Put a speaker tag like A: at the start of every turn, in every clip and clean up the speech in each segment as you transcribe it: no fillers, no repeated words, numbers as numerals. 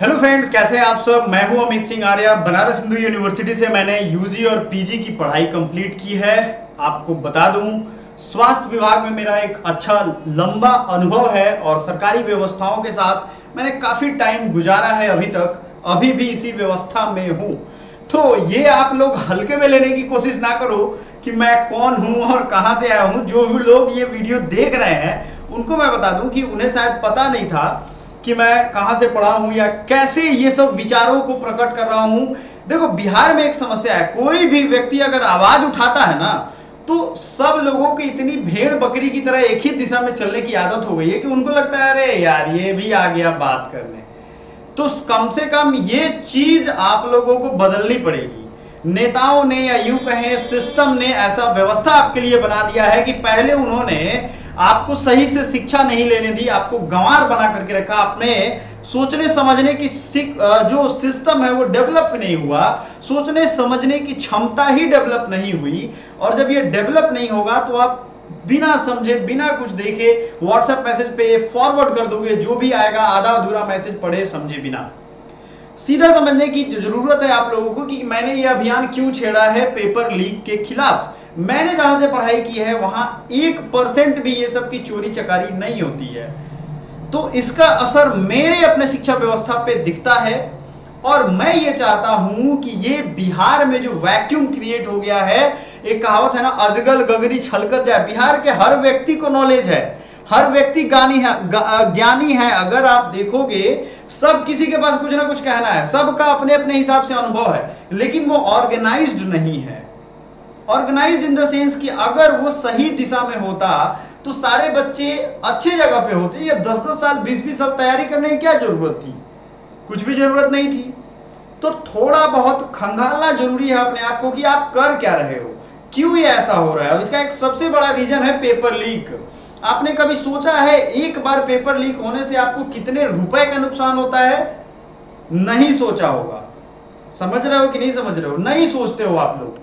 A: Hello friends, कैसे हैं आप सब। मैं हूं अमित सिंह आर्या। बनारस हिंदू यूनिवर्सिटी से मैंने यूजी और पीजी की पढ़ाई कंप्लीट की है। आपको बता दूं, स्वास्थ्य विभाग में मेरा एक अच्छा लंबा अनुभव है और सरकारी व्यवस्थाओं के साथ मैंने काफी टाइम गुजारा है। अभी भी इसी व्यवस्था में हूं। तो ये आप लोग हल्के में लेने की कोशिश ना करो कि मैं कौन हूं और कहां से आया हूं। जो भी लोग ये वीडियो देख रहे हैं उनको मैं बता दूं कि उन्हें शायद पता नहीं था कि मैं कहां से पढ़ा हूं या कैसे ये सब विचारों को प्रकट कर रहा हूं। देखो, बिहार में एक समस्या है, कोई भी व्यक्ति अगर आवाज उठाता है ना तो सब लोगों की इतनी भेड़ बकरी की तरह एक ही दिशा में चलने की आदत हो गई है कि उनको लगता है अरे यार ये भी आ गया बात करने। तो कम से कम ये चीज आप लोगों को बदलनी पड़ेगी। नेताओं ने या यूं कहें सिस्टम ने ऐसा व्यवस्था आपके लिए बना दिया है कि पहले उन्होंने आपको सही से शिक्षा नहीं लेने दी, आपको गंवार बना करके रखा। अपने सोचने समझने की जो सिस्टम है वो डेवलप नहीं हुआ, सोचने समझने की क्षमता ही डेवलप नहीं हुई। और जब ये डेवलप नहीं होगा तो आप बिना समझे बिना कुछ देखे व्हाट्सएप मैसेज पे फॉरवर्ड कर दोगे, जो भी आएगा आधा अधूरा मैसेज पढ़े समझे बिना। सीधा समझने की जरूरत है आप लोगों को कि मैंने ये अभियान क्यों छेड़ा है पेपर लीक के खिलाफ। मैंने जहां से पढ़ाई की है वहां 1% भी ये सब की चोरी चकारी नहीं होती है। तो इसका असर मेरे अपने शिक्षा व्यवस्था पे दिखता है और मैं ये चाहता हूं कि ये बिहार में जो वैक्यूम क्रिएट हो गया है, एक कहावत है ना, अजगल गगरी छलकर जाए। बिहार के हर व्यक्ति को नॉलेज है, हर व्यक्ति ज्ञानी है। अगर आप देखोगे सब किसी के पास कुछ ना कुछ कहना है, सबका अपने अपने हिसाब से अनुभव है, लेकिन वो ऑर्गेनाइज्ड नहीं है। ऑर्गेनाइज्ड इन द सेंस कि अगर वो सही दिशा में होता तो सारे बच्चे अच्छे जगह पे होते। ये 10-10 साल 20-20 साल तैयारी करने की क्या जरूरत थी? कुछ भी जरूरत नहीं थी। तो थोड़ा बहुत खंगालना जरूरी है अपने आप को कि आप कर क्या रहे हो, क्यों ये ऐसा हो रहा है। और इसका एक सबसे बड़ा रीजन है पेपर लीक। आपने कभी सोचा है एक बार पेपर लीक होने से आपको कितने रुपए का नुकसान होता है? नहीं सोचा होगा। समझ रहे हो कि नहीं समझ रहे हो? नहीं सोचते हो आप लोग,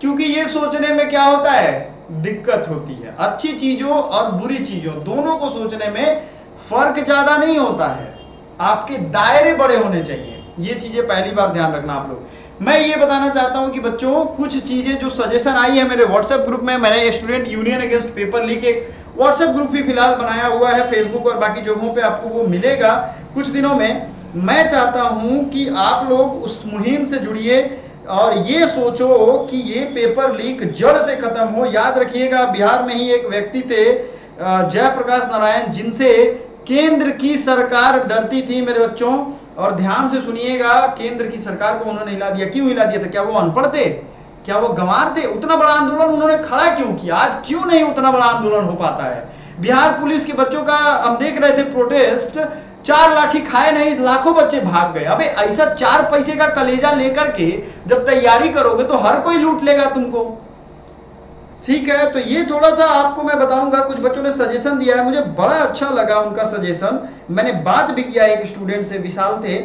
A: क्योंकि ये सोचने में क्या होता है, दिक्कत होती है। अच्छी चीजों और बुरी चीजों दोनों को सोचने में फर्क ज्यादा नहीं होता है, आपके दायरे बड़े होने चाहिए। ये चीजें पहली बार ध्यान रखना आप लोग। मैं ये बताना चाहता हूं कि बच्चों, कुछ चीजें जो सजेशन आई है मेरे व्हाट्सएप ग्रुप में, मैंने student union against paper leak एक व्हाट्सएप ग्रुप भी फिलहाल बनाया हुआ है, फेसबुक और बाकी जगहों पे आपको वो मिलेगा कुछ दिनों में। मैं चाहता हूं कि आप लोग उस मुहिम से जुड़िए और ये सोचो कि ये पेपर लीक जड़ से खत्म हो। याद रखिएगा, बिहार में ही एक व्यक्ति थे जयप्रकाश नारायण, जिनसे केंद्र की सरकार डरती थी मेरे बच्चों। और ध्यान से सुनिएगा, केंद्र की सरकार को उन्होंने हिला दिया। क्यों हिला दिया था? क्या वो अनपढ़ थे? क्या वो गंवार थे? उतना बड़ा आंदोलन उन्होंने खड़ा क्यों किया? आज क्यों नहीं उतना बड़ा आंदोलन हो पाता है? बिहार पुलिस के बच्चों का हम देख रहे थे प्रोटेस्ट, 4 लाठी खाए नहीं, लाखों बच्चे भाग गए। अबे ऐसा 4 पैसे का कलेजा लेकर के जब तैयारी करोगे तो हर कोई लूट लेगा तुमको। ठीक है, तो ये थोड़ा सा आपको मैं बताऊंगा। कुछ बच्चों ने सजेशन दिया है, मुझे बड़ा अच्छा लगा उनका सजेशन। मैंने बात भी किया एक स्टूडेंट से, विशाल थे,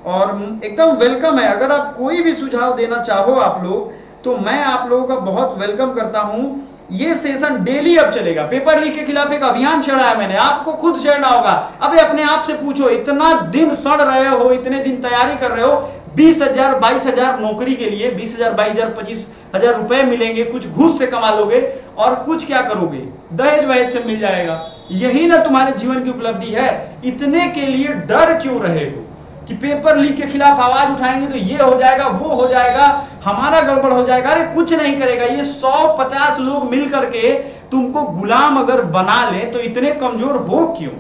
A: और एकदम वेलकम है। अगर आप कोई भी सुझाव देना चाहो आप लोग, तो मैं आप लोगों का बहुत वेलकम करता हूं। ये सेशन डेली अब चलेगा। पेपर लीक के खिलाफ एक अभियान छेड़ा है मैंने, आपको खुद छेड़ना होगा। अबे अपने आप से पूछो, इतना दिन सड़ रहे हो, इतने दिन तैयारी कर रहे हो, 20,000 22,000 नौकरी के लिए 20,000 22,000 25,000 रुपए मिलेंगे, कुछ घूस से कमा लोगे और कुछ क्या करोगे? दहेज वहेज से मिल जाएगा। यही ना तुम्हारे जीवन की उपलब्धि है। इतने के लिए डर क्यों रहे हो कि पेपर लीक के खिलाफ आवाज उठाएंगे तो ये हो जाएगा, वो हो जाएगा, हमारा गड़बड़ हो जाएगा? अरे कुछ नहीं करेगा। ये 150 लोग मिल करके तुमको गुलाम अगर बना ले तो इतने कमजोर हो क्यों?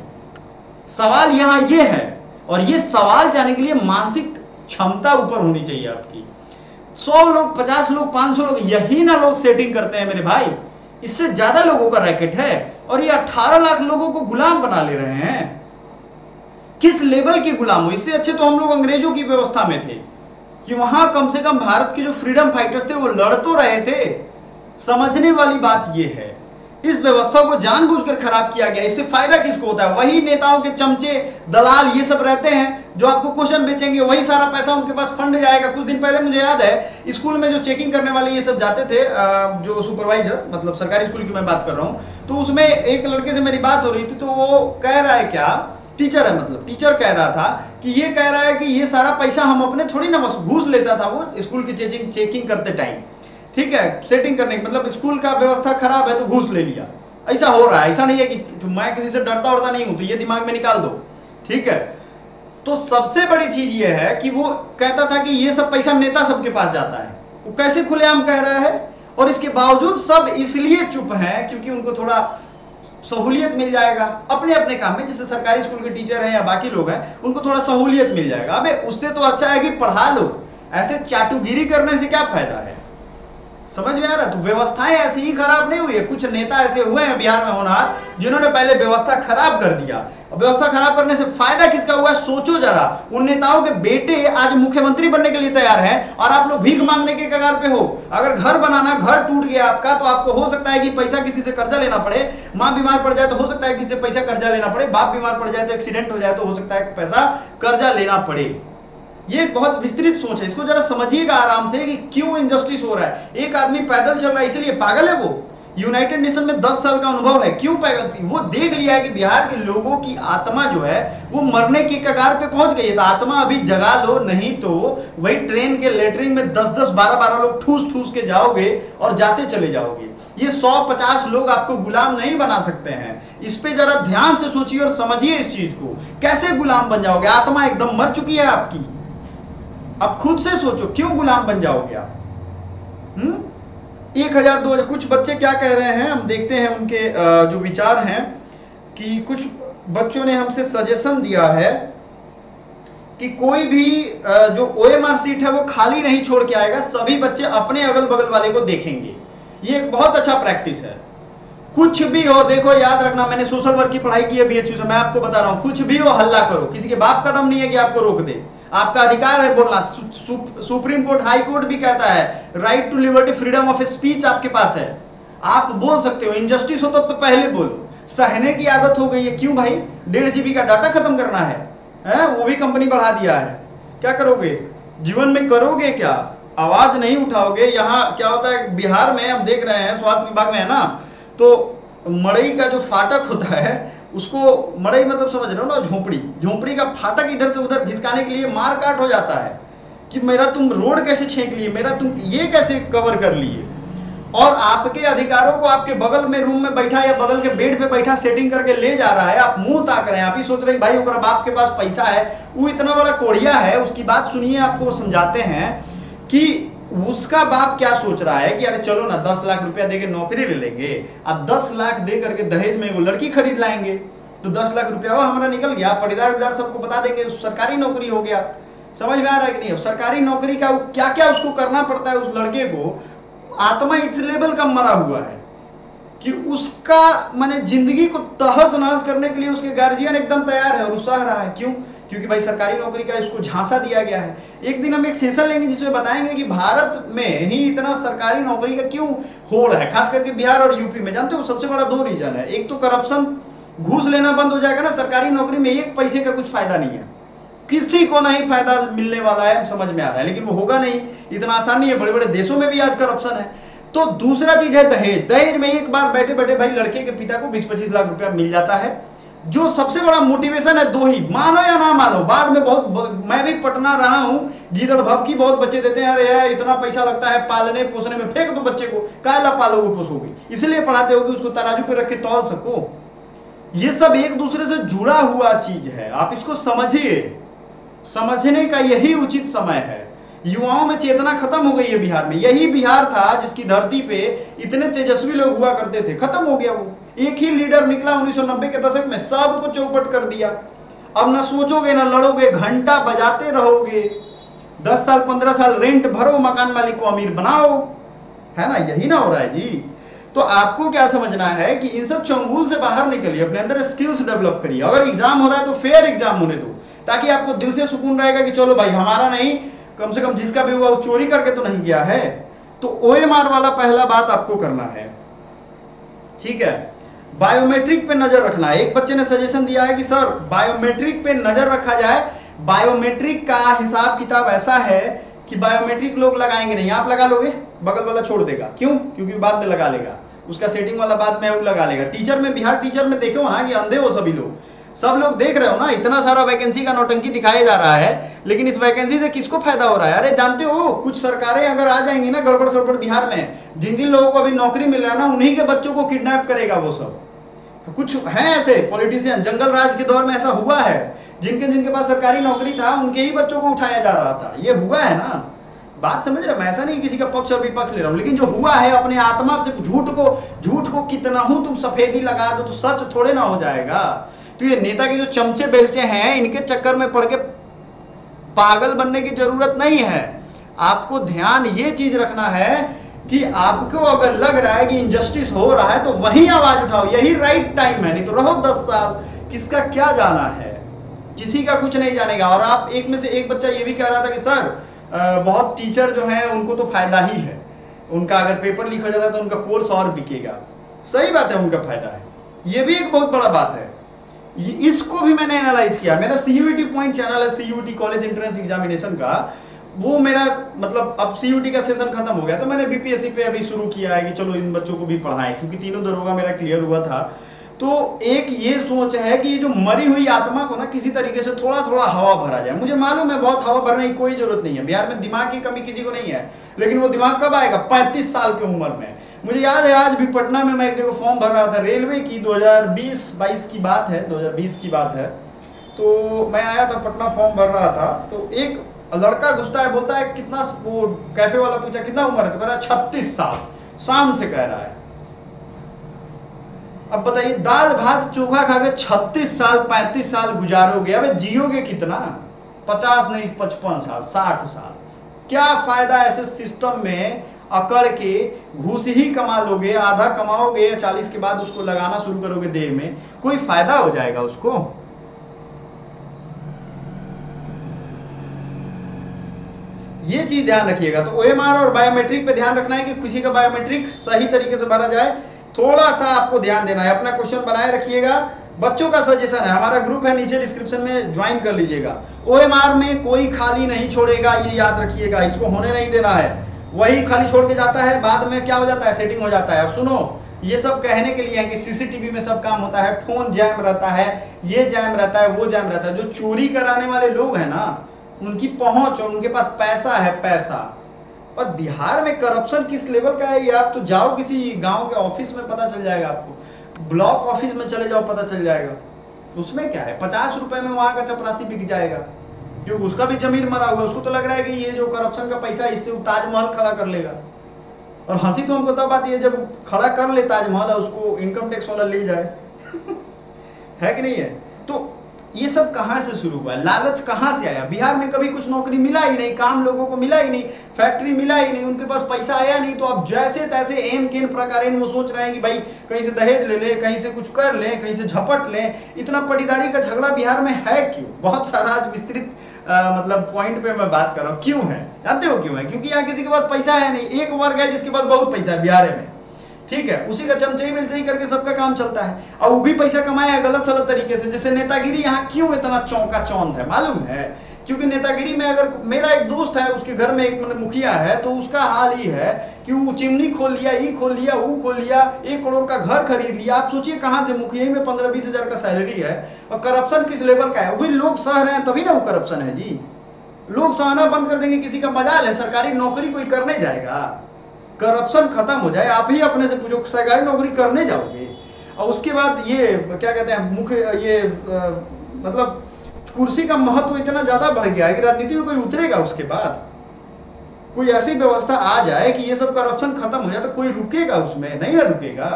A: सवाल यहां ये है। और ये सवाल जाने के लिए मानसिक क्षमता ऊपर होनी चाहिए आपकी। 100 लोग, 50 लोग, 500 लोग, यही ना लोग सेटिंग करते हैं मेरे भाई। इससे ज्यादा लोगों का रैकेट है और ये 18 लाख लोगों को गुलाम बना ले रहे हैं। किस लेवल के गुलाम हो? इससे अच्छे तो हम लोग अंग्रेजों की व्यवस्था में थे कि वहां कम से कम भारत के जो फ्रीडम फाइटर्स थे वो लड़ तो रहे थे। समझने वाली बात ये है, इस व्यवस्था को जानबूझकर खराब किया गया। इससे फायदा किसको होता है? वही नेताओं के चमचे, दलाल, ये सब रहते हैं जो आपको क्वेश्चन बेचेंगे। वही सारा पैसा उनके पास फंड जाएगा। कुछ दिन पहले मुझे याद है, स्कूल में जो चेकिंग करने वाले ये सब जाते थे, जो सुपरवाइजर, मतलब सरकारी स्कूल की मैं बात कर रहा हूं, तो उसमें एक लड़के से मेरी बात हो रही थी, तो वो कह रहा है क्या टीचर है, मतलब टीचर कह रहा था कि ये कह रहा है कि ये सारा पैसा हम अपने थोड़ी ना, बस घूस लेता था वो स्कूल की चेकिंग करते टाइम, ठीक है, सेटिंग करने मतलब स्कूल का व्यवस्था खराब है तो घूस ले लिया, ऐसा हो रहा है। ऐसा नहीं है कि मैं किसी से डरता उड़ता नहीं हूं, तो ये दिमाग में निकाल दो, ठीक है। तो सबसे बड़ी चीज ये है कि वो कहता था कि ये सब पैसा नेता सबके पास जाता है, वो कैसे खुलेआम कह रहा है, और इसके बावजूद सब इसलिए चुप हैं क्योंकि उनको थोड़ा सहूलियत मिल जाएगा अपने अपने काम में, जैसे सरकारी स्कूल के टीचर हैं या बाकी लोग हैं, उनको थोड़ा सहूलियत मिल जाएगा। अबे उससे तो अच्छा है कि पढ़ा लो, ऐसे चाटुगिरी करने से क्या फायदा है, समझ में आ रहा है। तो व्यवस्थाएं ऐसी ही खराब नहीं हुई है, कुछ नेता ऐसे हुए हैं बिहार में होनहार जिन्होंने पहले व्यवस्था खराब कर दिया। व्यवस्था खराब करने से फायदा किसका हुआ है, सोचो जरा। उन नेताओं के बेटे आज मुख्यमंत्री बनने के लिए तैयार हैं और आप लोग भीख मांगने के कगार पे हो। अगर घर बनाना, घर टूट गया आपका, तो आपको हो सकता है कि पैसा किसी से कर्जा लेना पड़े, मां बीमार पड़ जाए तो हो सकता है किसी से पैसा कर्जा लेना पड़े, बाप बीमार पड़ जाए तो एक्सीडेंट हो जाए तो हो सकता है पैसा कर्जा लेना पड़े। ये बहुत विस्तृत सोच है, इसको जरा समझिएगा आराम से कि क्यों इनजस्टिस हो रहा है। एक आदमी पैदल चल रहा है इसलिए पागल है वो, यूनाइटेड नेशन में 10 साल का अनुभव है, क्यों पागल। वो देख लिया है कि बिहार के लोगों की आत्मा जो है वो मरने की कगार पे पहुंच गई है, तो आत्मा अभी जगा लो, नहीं तो वही ट्रेन के लेटरिन में 10-10, 12-12 लोग ठूस ठूस के जाओगे और जाते चले जाओगे। ये 100-50 लोग आपको गुलाम नहीं बना सकते हैं। इस पे जरा ध्यान से सोचिए और समझिए इस चीज को, कैसे गुलाम बन जाओगे। आत्मा एकदम मर चुकी है आपकी, अब खुद से सोचो क्यों गुलाम बन जाओगे आप। 1000 2000 कुछ बच्चे क्या कह रहे हैं हम देखते हैं, उनके जो विचार हैं। कि कुछ बच्चों ने हमसे सजेशन दिया है कि कोई भी जो OMR सीट है वो खाली नहीं छोड़ के आएगा, सभी बच्चे अपने अगल बगल वाले को देखेंगे। ये एक बहुत अच्छा प्रैक्टिस है। कुछ भी हो, देखो याद रखना, मैंने सोशल वर्क की पढ़ाई की है BHU से, मैं आपको बता रहा हूं, कुछ भी हो हल्ला करो, किसी के बाप का दम नहीं है कि आपको रोक दे, आपका अधिकार है बोलना। सुप्रीम कोर्ट, हाई कोर्ट भी कहता है right to liberty, freedom of speech आपके पास है, आप बोल सकते हो। इनजस्टिस हो तो पहले बोलो। सहने की आदत हो गई है, क्यों भाई, 1.5 GB का डाटा खत्म करना है, वो भी कंपनी बढ़ा दिया है, क्या करोगे जीवन में, करोगे क्या, आवाज नहीं उठाओगे। यहाँ क्या होता है बिहार में, हम देख रहे हैं स्वास्थ्य विभाग में है ना, तो मड़ई का जो फाटक होता है उसको, मड़ई मतलब समझ रहे हो ना, झोपड़ी का फाटक इधर से उधर घिसकाने के लिए मार काट हो जाता है कि मेरा तुम रोड कैसे छेक लिए, मेरा तुम ये कैसे कवर कर लिए। और आपके अधिकारों को आपके बगल में रूम में बैठा या बगल के बेड पे बैठा सेटिंग करके ले जा रहा है, आप मुंह ताक रहे हैं, आप ही सोच रहे हैं भाई ओकरा बाप के पास पैसा है, वो इतना बड़ा कोढ़िया है, उसकी बात सुनिए, आपको समझाते हैं कि उसका बाप क्या सोच रहा है कि अरे चलो ना 10 लाख रुपया देके नौकरी ले लेंगे, अब 10 लाख दे करके दहेज में वो लड़की खरीद लाएंगे, तो 10 लाख रुपया वो हमारा निकल गया, परिवार सबको बता देंगे, सरकारी नौकरी हो गया। समझ में आ रहा है कि नहीं। अब सरकारी नौकरी का क्या क्या उसको करना पड़ता है, उस लड़के को आत्मा इस लेवल का मरा हुआ है कि उसका माने जिंदगी को तहस नहस करने के लिए उसके गार्जियन एकदम तैयार है और उत्साह रहा है। क्यों, क्योंकि भाई सरकारी नौकरी का इसको झांसा दिया गया है। एक दिन हम एक सेशन लेंगे जिसमें बताएंगे कि भारत में ही इतना सरकारी नौकरी का क्यों हो रहा है, खास करके बिहार और यूपी में। जानते हो सबसे बड़ा 2 रीजन है, एक तो करप्शन, घूस लेना बंद हो जाएगा ना, सरकारी नौकरी में 1 पैसे का कुछ फायदा नहीं है, किसी को नहीं फायदा मिलने वाला है, समझ में आ रहा है, लेकिन वो होगा नहीं, इतना आसान नहीं है, बड़े बड़े देशों में भी आज करप्शन है। तो दूसरा चीज है दहेज। दहेज में एक बार बैठे बैठे भाई लड़के के पिता को 20-25 लाख रुपया मिल जाता है, जो सबसे बड़ा मोटिवेशन है 2 ही, मानो या ना मानो। बाद में बहुत, मैं भी पटना रहा हूं, गीदड़ भभकी बहुत बच्चे देते हैं, अरे यार इतना पैसा लगता है पालने पोसने में, फेंक दो बच्चे को, काला पालोगे पोसोगे, इसलिए पढ़ाते हो कि उसको तराजू पे रख के तौल सको। ये सब एक दूसरे से जुड़ा हुआ चीज है, आप इसको समझिए, समझने का यही उचित समय है। युवाओं में चेतना खत्म हो गई है बिहार में। यही बिहार था जिसकी धरती पे इतने तेजस्वी लोग हुआ करते थे, खत्म हो गया वो। एक ही लीडर निकला 1990 के दशक में, सबको चौपट कर दिया। अब ना सोचोगे ना लड़ोगे, घंटा बजाते रहोगे, 10 साल 15 साल रेंट भरो, मकान मालिक को अमीर बनाओ, है ना, यही ना हो रहा है जी। तो आपको क्या समझना है कि इन सब चंगुल से बाहर निकलिए, अपने अंदर स्किल्स डेवलप करिए। अगर एग्जाम हो रहा है तो फेयर एग्जाम होने दो, ताकि आपको दिल से सुकून रहेगा कि चलो भाई हमारा नहीं, कम से कम जिसका भी हुआ वो चोरी करके तो नहीं गया है। तो OMR वाला पहला बात आपको करना है, ठीक है। बायोमेट्रिक पे नजर रखना है। एक बच्चे ने सजेशन दिया है कि सर बायोमेट्रिक पे नजर रखा जाए। बायोमेट्रिक का हिसाब किताब ऐसा है कि बायोमेट्रिक लोग लगाएंगे नहीं, आप लगा लोगे, बगल वाला छोड़ देगा। क्यों, क्योंकि बाद में लगा लेगा, उसका सेटिंग वाला बाद में वो लगा लेगा। टीचर में, बिहार टीचर में देखो ना कि अंधे हो सभी लोग, सब लोग देख रहे हो ना, इतना सारा वैकेंसी का नौटंकी दिखाया जा रहा है, लेकिन इस वैकेंसी से किसको फायदा हो रहा है? अरे जानते हो, कुछ सरकारें अगर आ जाएंगी ना गड़बड़ सड़बड़ बिहार में, जिन जिन लोगों को अभी नौकरी मिल रहा है ना, उन्हीं के बच्चों को किडनैप करेगा वो सब। कुछ हैं ऐसे पॉलिटिशियन, जंगल राज के दौर में ऐसा हुआ है, जिनके जिनके पास सरकारी नौकरी था उनके ही बच्चों को उठाया जा रहा था। ये हुआ है ना, बात समझ रहे? मैं ऐसा नहीं किसी का पक्ष और विपक्ष ले रहा हूं, लेकिन जो हुआ है अपने आत्मा से, झूठ को कितना हूं तुम सफेदी लगा दो तो सच थोड़े ना हो जाएगा। तो ये नेता के जो चमचे बेलचे हैं, इनके चक्कर में पड़ के पागल बनने की जरूरत नहीं है। आपको ध्यान ये चीज रखना है कि आपको अगर लग रहा है कि इनजस्टिस हो रहा है तो वही आवाज उठाओ, यही राइट टाइम है। नहीं तो रहो 10 साल, किसका क्या जाना है? किसी का कुछ नहीं जानेगा। और आप एक में से एक बच्चा ये भी कह रहा था कि सर बहुत टीचर जो है उनको तो फायदा ही है, उनका अगर पेपर लीक हो जाता है तो उनका कोर्स और बिकेगा। सही बात है, उनका फायदा है, ये भी एक बहुत बड़ा बात है। इसको भी मैंने एनालाइज किया। मेरा CUET पॉइंट चैनल है, CUET कॉलेज एंट्रेंस एग्जामिनेशन का, वो मेरा मतलब अब CUET का सेशन खत्म हो गया तो मैंने BPSC पे अभी शुरू किया है कि चलो इन बच्चों को भी पढ़ाएं, क्योंकि तीनों दरोगा मेरा क्लियर हुआ था। तो एक ये सोच है कि ये जो मरी हुई आत्मा को ना किसी तरीके से थोड़ा थोड़ा हवा भरा जाए। मुझे मालूम है बहुत हवा भरने की कोई जरूरत नहीं है, बिहार में दिमाग की कमी किसी को नहीं है, लेकिन वो दिमाग कब आएगा? 35 साल की उम्र में। मुझे याद है आज भी पटना में मैं एक जगह फॉर्म भर रहा था रेलवे की, 2020-22 की बात है, 2020 की बात है। तो मैं आया था पटना, फॉर्म भर रहा था, तो एक लड़का घुसता है, बोलता है कितना, वो कैफे वाला पूछा कितना उम्र है, तो कह रहा है 36 साल, शाम से कह रहा है। अब बताइए, दाल भात चोखा खा के 36 साल 35 साल गुजारोगे, अब जियोगे कितना? 50 नहीं 55 साल, 60 साल। क्या फायदा ऐसे सिस्टम में अकड़ के? घूस ही कमा लोगे, आधा कमाओगे, 40 के बाद उसको लगाना शुरू करोगे देह में, कोई फायदा हो जाएगा उसको? ये चीज ध्यान रखिएगा। तो OMR और बायोमेट्रिक पे ध्यान रखना है कि किसी का बायोमेट्रिक सही तरीके से भरा जाए, थोड़ा सा आपको ध्यान देना है। अपना क्वेश्चन बनाए रखिएगा। बच्चों का सजेशन है, हमारा ग्रुप है नीचे डिस्क्रिप्शन में, ज्वाइन कर लीजिएगा। OMR में कोई खाली नहीं छोड़ेगा, ये याद रखिएगा, इसको होने नहीं देना है। वही खाली छोड़ के जाता है, बाद में क्या हो जाता है? सेटिंग हो जाता है। अब सुनो, ये सब कहने के लिए है कि CCTV में सब काम होता है, फोन जैम रहता है, ये जैम रहता है, वो जैम रहता है। जो चोरी कराने वाले लोग हैं ना, उनकी पहुंच और उनके पास पैसा है, पैसा। और बिहार में करप्शन किस लेवल का है ये आप तो जाओ किसी गांव के ऑफिस में पता चल जाएगा आपको, ब्लॉक ऑफिस में चले जाओ पता चल जाएगा। उसमें क्या है, 50 रुपए में वहां का चपरासी बिक जाएगा, क्योंकि उसका भी जमीन मरा हुआ। उसको तो लग रहा है कि ये जो करप्शन का पैसा, इससे वो ताजमहल खड़ा कर लेगा। और हंसी तो हमको तब आती है जब खड़ा कर ले ताजमहल और उसको इनकम टैक्स वाला ले जाए है कि नहीं है? तो ये सब कहां से शुरू हुआ? लालच कहां से आया? बिहार में कभी कुछ नौकरी मिला ही नहीं, काम लोगों को मिला ही नहीं, फैक्ट्री मिला ही नहीं, उनके पास पैसा आया नहीं, तो अब जैसे तैसे एन केन प्रकार वो सोच रहे हैं कि भाई कहीं से दहेज ले ले, कहीं से कुछ कर ले, कहीं से झपट ले। इतना पटीदारी का झगड़ा बिहार में है क्यों? बहुत सारा आज विस्तृत मतलब पॉइंट पे मैं बात कर रहा हूँ। क्यों है जानते हो क्यों है? क्योंकि यहाँ किसी के पास पैसा है नहीं। एक वर्ग है जिसके पास बहुत पैसा है बिहार में, ठीक है, उसी का चमचई मिलचई करके सबका काम चलता है, और वो भी पैसा कमाया है गलत सलत तरीके से। जैसे नेतागिरी यहाँ क्यों इतना चौंका चौंध है मालूम है? क्योंकि नेतागिरी में, अगर मेरा एक दोस्त है, उसके घर में एक मतलब मुखिया है, तो उसका हाल ही है कि वो चिमनी खोल लिया, ये खोल लिया, वो खोल लिया, 1 करोड़ का घर खरीद लिया। आप सोचिए कहां से, मुखिया में 15-20 हजार का सैलरी है, और करप्शन किस लेवल का है? वही लोग सह रहे हैं तभी ना वो करप्शन है जी। लोग सहना बंद कर देंगे, किसी का मजाल है? सरकारी नौकरी कोई करने जाएगा? करप्शन खत्म हो जाए, आप ही अपने से पूछो, सरकारी नौकरी करने जाओगे? और उसके बाद ये क्या कहते हैं, मुख्य ये मतलब कुर्सी का महत्व इतना ज्यादा बढ़ गया है कि राजनीति में कोई उतरेगा उसके बाद? कोई ऐसी व्यवस्था आ जाए कि ये सब करप्शन खत्म हो जाए तो कोई रुकेगा उसमें? नहीं ना रुकेगा।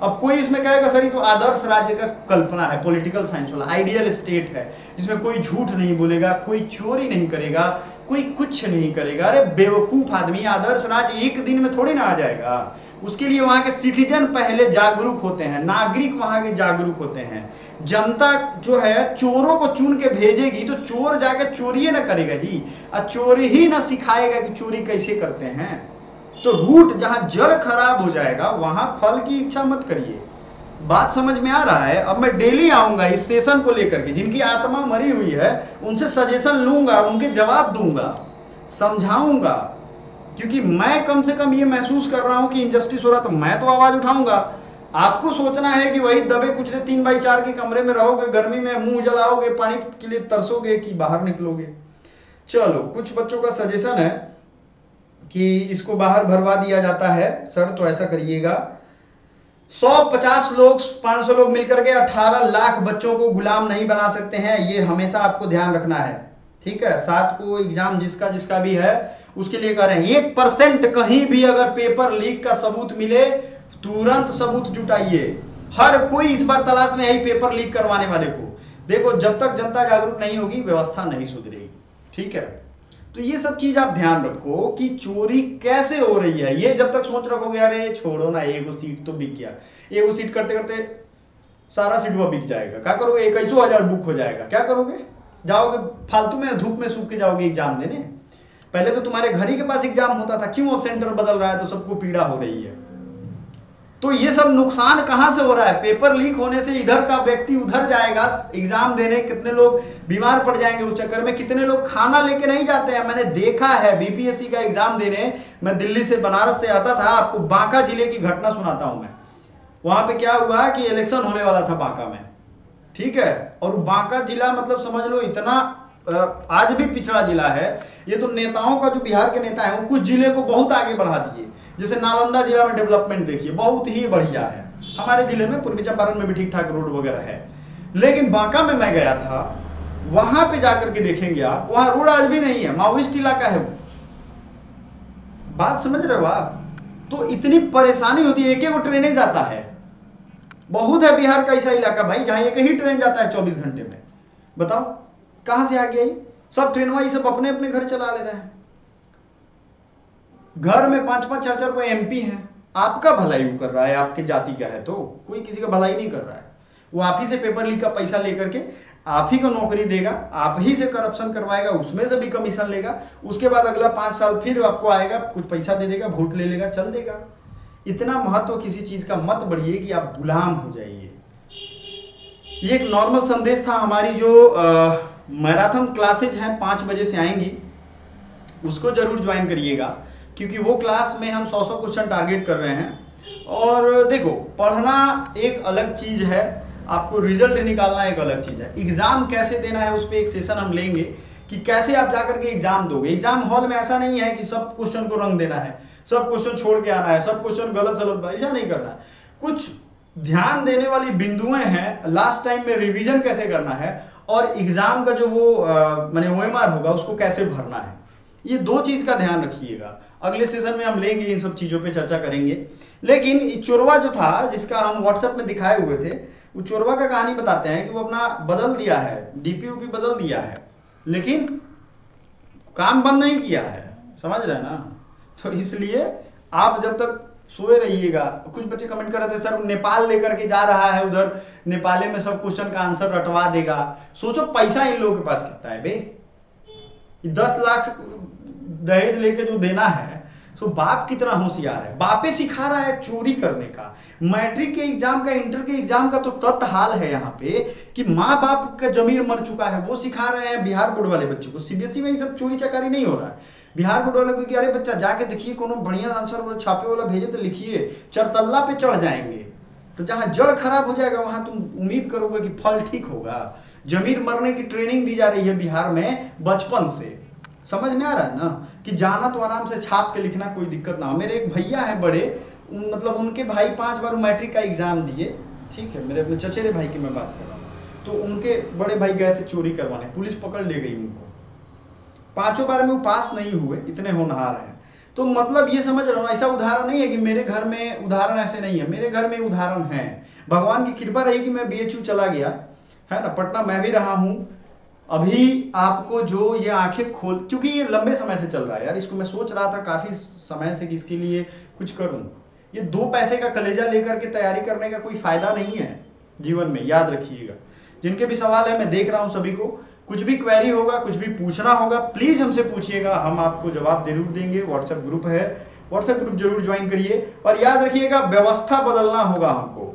A: अब कोई इसमें कहेगा सर ये तो आदर्श राज्य का कल्पना है, पॉलिटिकल साइंस वाला आइडियल स्टेट है, जिसमें कोई झूठ नहीं बोलेगा, कोई चोरी नहीं करेगा, कोई कुछ नहीं करेगा। अरे बेवकूफ आदमी, आदर्श राज्य एक दिन में थोड़ी ना आ जाएगा। उसके लिए वहां के सिटीजन पहले जागरूक होते हैं, नागरिक वहां के जागरूक होते हैं। जनता जो है चोरों को चुन के भेजेगी तो चोर जाके चोरी ना करेगा जी, और चोरी ही ना सिखाएगा कि चोरी कैसे करते हैं। तो रूट जहां जड़ खराब हो जाएगा वहां फल की इच्छा मत करिए। बात समझ में आ रहा है? अब मैं डेली आऊंगा इस सेशन को लेकर के, जिनकी आत्मा मरी हुई है उनसे सजेशन लूंगा, उनके जवाब दूंगा, समझाऊंगा। क्योंकि मैं कम से कम ये महसूस कर रहा हूं कि इनजस्टिस हो रहा, तो मैं तो आवाज उठाऊंगा। आपको सोचना है कि वही दबे कुचले 3x4 के कमरे में रहोगे, गर्मी में मुंह जलाओगे, पानी के लिए तरसोगे कि बाहर निकलोगे। चलो, कुछ बच्चों का सजेशन है कि इसको बाहर भरवा दिया जाता है। सर तो ऐसा करिएगा, 150 लोग 500 लोग मिलकर के 18 लाख बच्चों को गुलाम नहीं बना सकते हैं, ये हमेशा आपको ध्यान रखना है, ठीक है। 7 को एग्जाम जिसका जिसका भी है उसके लिए कह रहे हैं 1% कहीं भी अगर पेपर लीक का सबूत मिले तुरंत सबूत जुटाइए। हर कोई इस बार तलाश में है पेपर लीक करवाने वाले को। देखो, जब तक जनता जागरूक नहीं होगी व्यवस्था नहीं सुधरेगी, ठीक है। तो ये सब चीज आप ध्यान रखो कि चोरी कैसे हो रही है। ये जब तक सोच रखोगे अरे छोड़ो ना, एगो सीट तो बिक गया, एगो सीट करते करते सारा सीट वो बिक जाएगा, क्या करोगे? 21,000 बुक हो जाएगा, क्या करोगे? जाओगे फालतू में धूप में सूख के जाओगे एग्जाम देने? पहले तो तुम्हारे घर ही के पास एग्जाम होता था, क्यों अब सेंटर बदल रहा है तो सबको पीड़ा हो रही है? तो ये सब नुकसान कहां से हो रहा है? पेपर लीक होने से इधर का व्यक्ति उधर जाएगा एग्जाम देने, कितने लोग बीमार पड़ जाएंगे उस चक्कर में, कितने लोग खाना लेके नहीं जाते हैं। मैंने देखा है बीपीएससी का एग्जाम देने, मैं दिल्ली से बनारस से आता था, आपको बांका जिले की घटना सुनाता हूं मैं। वहां पे क्या हुआ कि इलेक्शन होने वाला था बांका में, ठीक है। और बांका जिला मतलब समझ लो इतना आज भी पिछड़ा जिला है। ये तो नेताओं का, जो बिहार के नेता है वो कुछ जिले को बहुत आगे बढ़ा दिए। जैसे नालंदा जिला में डेवलपमेंट देखिए बहुत ही बढ़िया है, हमारे जिले में पूर्वी चंपारण में भी ठीक ठाक रोड वगैरह है। लेकिन बांका में मैं गया था, वहां पे जाकर के देखेंगे आप, वहां रोड आज भी नहीं है, माओवादी इलाका है वो। बात समझ रहे हो आप? तो इतनी परेशानी होती है, एक एक ट्रेनें जाता है। बहुत है बिहार का ऐसा इलाका भाई जहां एक ही ट्रेन जाता है 24 घंटे में। बताओ कहां से आ गया ये सब ट्रेनवा? ये सब अपने अपने घर चला ले रहे हैं। घर में 5-5 4-4 कोई एमपी हैं, आपका भलाई वो कर रहा है, आपके जाति का है तो कोई किसी का भलाई नहीं कर रहा है। वो आप ही से पेपर लीक का पैसा लेकर के आप ही को नौकरी देगा, आप ही से करप्शन करवाएगा, उसमें से भी कमीशन लेगा, उसके बाद अगला 5 साल फिर आपको आएगा, कुछ पैसा दे देगा, वोट ले लेगा, चल देगा। इतना महत्व किसी चीज का मत बढ़िए कि आप गुलाम हो जाइए। ये एक नॉर्मल संदेश था। हमारी जो मैराथन क्लासेज हैं 5 बजे से आएंगी, उसको जरूर ज्वाइन करिएगा, क्योंकि वो क्लास में हम 100 क्वेश्चन टारगेट कर रहे हैं। और देखो, पढ़ना एक अलग चीज है, आपको रिजल्ट निकालना एक अलग चीज है। एग्जाम कैसे देना है उस पर एक सेशन हम लेंगे कि कैसे आप जाकर के एग्जाम दोगे। एग्जाम हॉल में ऐसा नहीं है कि सब क्वेश्चन को रंग देना है, सब क्वेश्चन छोड़ के आना है, सब क्वेश्चन गलत सलत, ऐसा नहीं करना है। कुछ ध्यान देने वाली बिंदुएं हैं, लास्ट टाइम में रिवीजन कैसे करना है, और एग्जाम का जो वो माने OMR होगा उसको कैसे भरना है, ये 2 चीज का ध्यान रखिएगा। अगले सेशन में हम लेंगे, इन सब चीजों पे चर्चा करेंगे। लेकिन चोरवा जो था जिसका हम व्हाट्सएप में दिखाए हुए थे, वो चोरवा का कहानी बताते हैं कि वो अपना बदल दिया है, डीपी बदल दिया है, लेकिन काम बंद नहीं किया है, समझ रहे हैं ना। तो इसलिए आप जब तक सोए रहिएगा। कुछ बच्चे कमेंट कर रहे थे सर नेपाल लेकर के जा रहा है, उधर नेपाले में सब क्वेश्चन का आंसर रटवा देगा। सोचो पैसा इन लोगों के पास कितना है बे, 10 लाख दहेज लेके जो देना है, सो बाप कितना होशियार है, बापे सिखा रहा है चोरी करने का। मैट्रिक के एग्जाम का, इंटर के एग्जाम का तो तत हाल है यहाँ पे कि माँ बाप का जमीर मर चुका है, वो सिखा रहे हैं बिहार बोर्ड वाले बच्चों को। सीबीएसई में ये सब चोरी चकारी नहीं हो रहा है, बिहार बोर्ड वाले को कि अरे बच्चा जाके देखिए कोनो बढ़िया आंसर वाला छापे वाला भेजे तो लिखिए, चरतल्ला पे चढ़ जाएंगे। तो जहां जड़ खराब हो जाएगा वहां तुम उम्मीद करोगे कि फल ठीक होगा। जमीर मरने की ट्रेनिंग दी जा रही है बिहार में बचपन से। समझ में आ रहा है ना कि जाना तो आराम से छाप के लिखना, कोई दिक्कत ना हो। मेरे एक भैया है बड़े, मतलब उनके भाई 5 बार मैट्रिक का एग्जाम दिए, ठीक है, मेरे अपने चचेरे भाई की मैं बात कर रहा हूँ। तो उनके बड़े भाई गए थे चोरी करवाने, पुलिस पकड़ ले गई उनको, 5 बार में वो पास नहीं हुए, इतने होनहार हैं। तो मतलब ये समझ रहा हूँ, ऐसा उदाहरण नहीं है कि मेरे घर में उदाहरण ऐसे नहीं है, मेरे घर में उदाहरण है। भगवान की कृपा रही कि मैं बीएचयू चला गया है ना, पटना मैं भी रहा हूँ। अभी आपको जो ये आंखें खोल, क्योंकि ये लंबे समय से चल रहा है यार, इसको मैं सोच रहा था काफी समय से कि इसके लिए कुछ करूं। ये 2 पैसे का कलेजा लेकर के तैयारी करने का कोई फायदा नहीं है जीवन में, याद रखिएगा। जिनके भी सवाल है मैं देख रहा हूं सभी को, कुछ भी क्वेरी होगा, कुछ भी पूछना होगा, प्लीज हमसे पूछिएगा, हम आपको जवाब जरूर देंगे। व्हाट्सएप ग्रुप है, व्हाट्सएप ग्रुप जरूर ज्वाइन करिए। और याद रखिएगा व्यवस्था बदलना होगा हमको,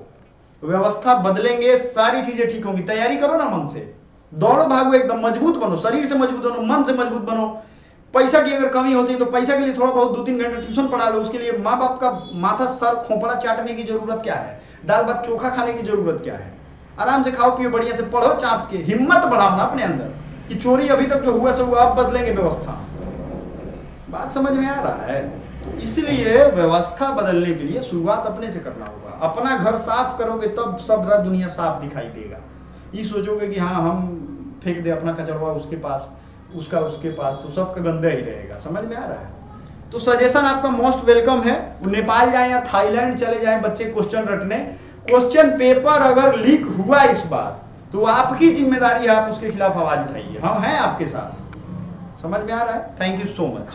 A: व्यवस्था बदलेंगे सारी चीजें ठीक होंगी। तैयारी करो ना मन से, दौड़ो भागो, एकदम मजबूत बनो, शरीर से मजबूत बनो, मन से मजबूत बनो। पैसा की अगर कमी होती है तो पैसा के लिए थोड़ा बहुत 2-3 घंटे ट्यूशन पढ़ा लो, उसके लिए माँ बाप का माथा सर खोपड़ा चाटने की जरूरत क्या है। दाल भात चोखा खाने की जरूरत क्या है? आराम से खाओ पियो, बढ़िया से पढ़ो, चाप के हिम्मत बढ़ाओ ना अपने अंदर कि चोरी अभी तक जो हुआ सो हुआ, अब बदलेंगे व्यवस्था। बात समझ में आ रहा है? तो इसलिए व्यवस्था बदलने के लिए शुरुआत अपने से करना होगा। अपना घर साफ करोगे तब सब दुनिया साफ दिखाई देगा। ये सोचोगे कि हाँ हम फेंक दे अपना कचड़वा उसके पास, उसका उसके पास, तो सबका गंदा ही रहेगा। समझ में आ रहा है? तो सजेशन आपका मोस्ट वेलकम है। नेपाल जाए या थाईलैंड चले जाए बच्चे क्वेश्चन रटने, क्वेश्चन पेपर अगर लीक हुआ इस बार तो आपकी जिम्मेदारी है, आप उसके खिलाफ आवाज उठाइए, हम हैं आपके साथ। समझ में आ रहा है? Thank you so much.